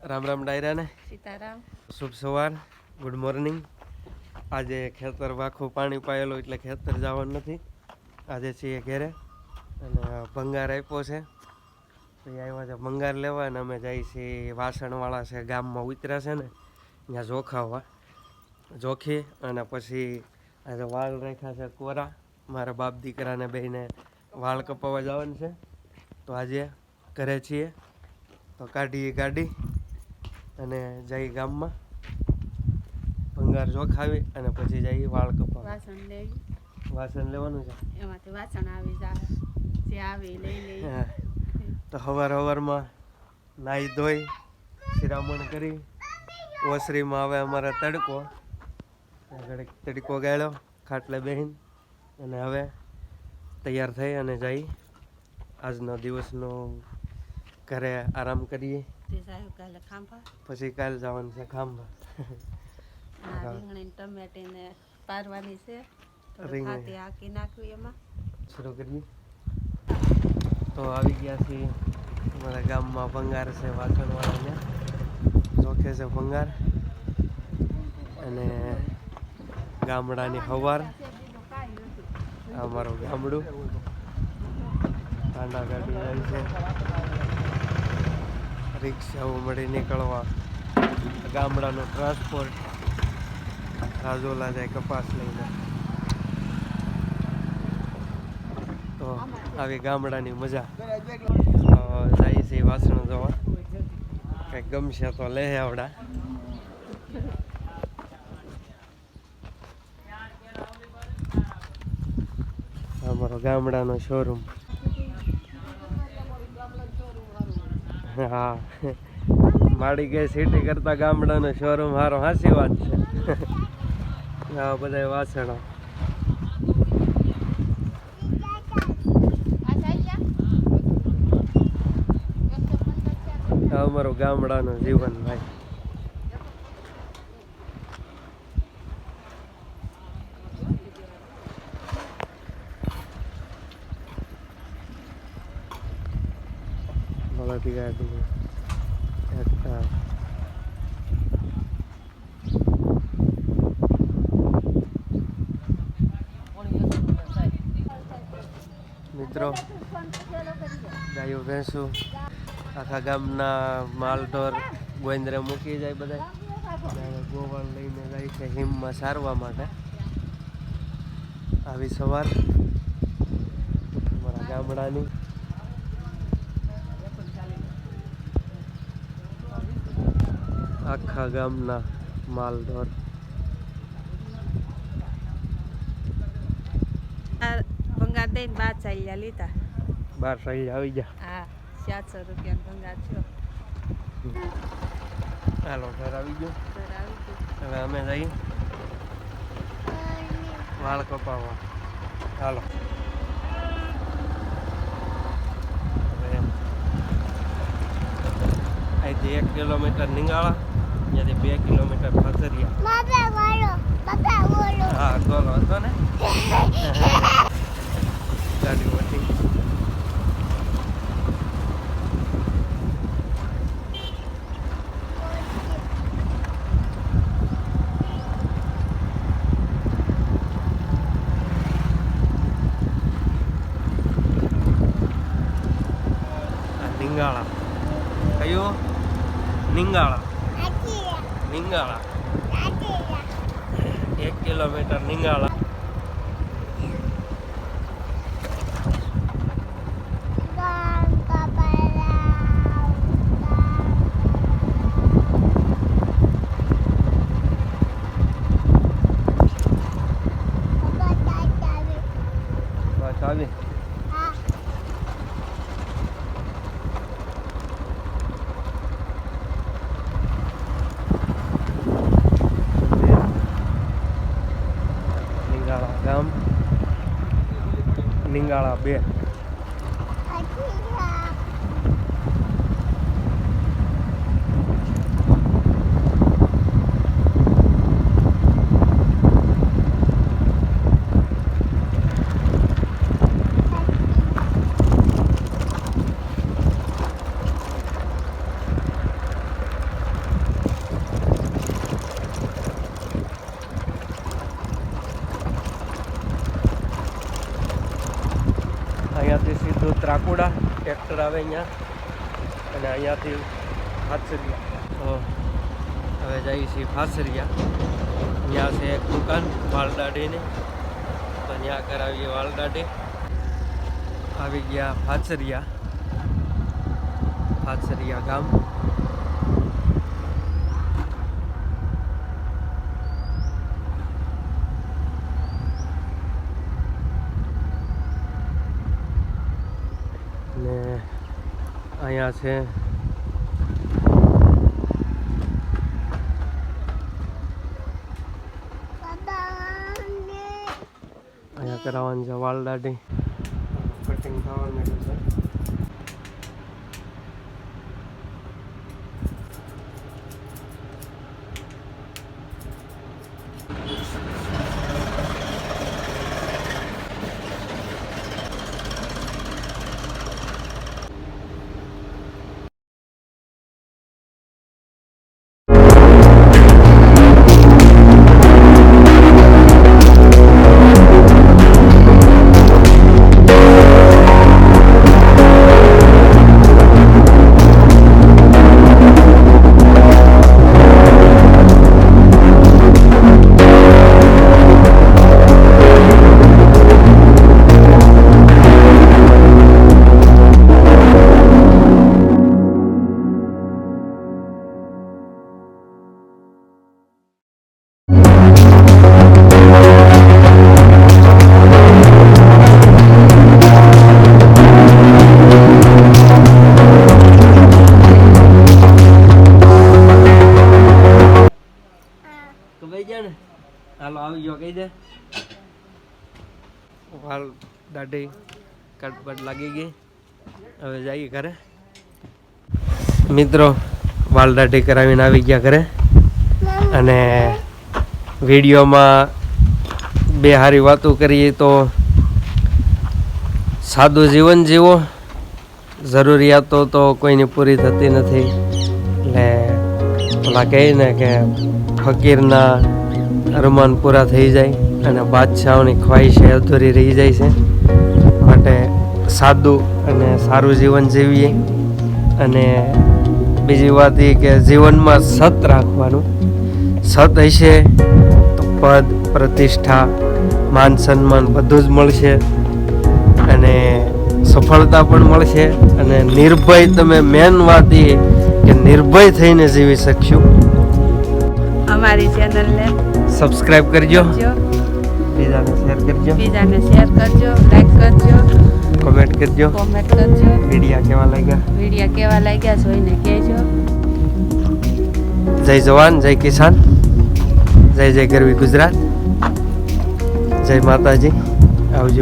રામ રામ ડાયરા ને સીતારામ. શુભ સવાર, good morning. આજે ખેતર આખું પાણી પાયેલું એટલે ખેતર જવાનું નથી. આજે છીએ ઘેરે અને ભંગાર આપ્યો છે તો એ આવ્યા છે ભંગાર લેવા અને અમે જઈએ છીએ વાસણવાળા છે ગામમાં ઉતર્યા છે ને ત્યાં જોખાવા જોખી અને પછી આજે વાળ રાખ્યા છે કોરા. મારા બાપ દીકરાને બેને વાળ કપાવવા જવાનું છે તો આજે ઘરે છીએ તો કાઢીએ ગાડી અને જઈ ગામમાં ભંગાર જોખાવી અને પછી જઈ વાળ કપાવવા. વાસણ લેવાનું છે એમાંથી વાસણ આવી જાય જે આવે એ લઈ લઈ. તો સવારમાં નાહી ધોઈ શિરામણ કરી ઓસરીમાં આવે અમારે તડકો આગળ તડકો ગાળ્યો ખાટલે બેહીને અને હવે તૈયાર થઈ અને જઈ આજનો દિવસનો ઘરે આરામ કરીએ. પછી કાલે જવાનું છે ખાંભા. રીંગણી ટમેટી ને પારવાની છે રીંગણી હાકી નાખવી એમાં શરૂ કરીએ. તો આવી ગયા છીએ અમારા ગામમાં ભંગાર છે વાસણવાળાને જોખે છે ભંગાર અને ગામડાની સવાર. અમારું ગામડું ટાંડા ગાડી જાય છે રિક્ષાઓ મળી નીકળવા. ગામડાનું ટ્રાન્સપોર્ટ રાજોલા જાય કપાસ લઈને. તો આવી ગામડાની મજા. જાય છે વાસણ જોવા કંઈક ગમશે તો લે આવડા. અમારો ગામડાનો શોરૂમ. હા માડી ગઈ સિટી કરતા ગામડાનો શોરૂમ સારો. સાચી વાત છે. આ બધા વાસણો અમારું ગામડાનું જીવન ભાઈ. બળદી ગાડી મિત્રો ગાયો ભેંસું આખા ગામના માલઢોર ગોંદરે મૂકી જાય બધા. ગોવાળ લઈને જાય છે હિમમાં સારવા માટે. આવી સવાર અમારા ગામડાની. આખા ગામના માલઢોર ભંગાર દઈને 12 ચાલ્યા લીધા. 12 સાઈ આવી ગયા. હા 700 રૂપિયાનો ભંગાર થયો. હાલો ઘર આવી ગયો. હવે અમે જઈએ વાળ કપાવવા. હાલો અહીંથી 1 કિલોમીટર નીંગાળા, ત્યાંથી 2 કિલોમીટર ફસરિયા. હા ગોલો હતો ને ગાડી મોટી. નિંગાળા કયું નિંગાળા નિંગાળા 1 કિલોમીટર નિંગાળા. બસ આવી. ગામ નિંગાળા 2. ટ્રેક્ટર આવે અહીંયા અને અહીંયાથી ફાસરિયા. તો હવે જઈએ છીએ ફાસરિયા. અહીંયા છે એક દુકાન વાલદાડીની, તો ત્યાં કરાવીએ વાલદાડી. આવી ગયા ફાસરિયા ગામ. ને અહીંયા છે અહીંયા કરાવવાનું છે વાલદાડી. કટિંગ થવાનું છે. તો ભાઈ ગયા ને, હાલો આવી ગયો કહી દે. વાલ દાઢી કટપટ લાગી ગઈ. હવે જઈએ ઘરે. મિત્રો વાલ દાઢી કરાવીને આવી ગયા ઘરે. અને વિડીયોમાં બે સારી વાતો કરીએ તો સાદું જીવન જીવો. જરૂરિયાતો તો કોઈની પૂરી થતી નથી. એટલે પેલા કહે ને કે ફકીરના અરમાન પૂરા થઈ જાય અને બાદશાહોની ખ્વાહિશે અધૂરી રહી જાય છે. માટે સાદું અને સારું જીવન જીવીએ. અને બીજી વાત એ કે જીવનમાં સત રાખવાનું. સત હશે તો પદ, પ્રતિષ્ઠા, માન સન્માન બધું જ મળશે અને સફળતા પણ મળશે. અને નિર્ભય, તમે મેન વાત એ કે નિર્ભય થઈને જીવી શકશું. અમારી ચેનલને સબસ્ક્રાઇબ કરજો, બીજાને શેર કરજો, લાઈક કરજો, કોમેન્ટ કરજો. વિડીયા કેવા લાગ્યા જોઈને કહેજો. જય જવાન, જય કિસાન, જય જય ગરવી ગુજરાત, જય માતાજી. આવજો.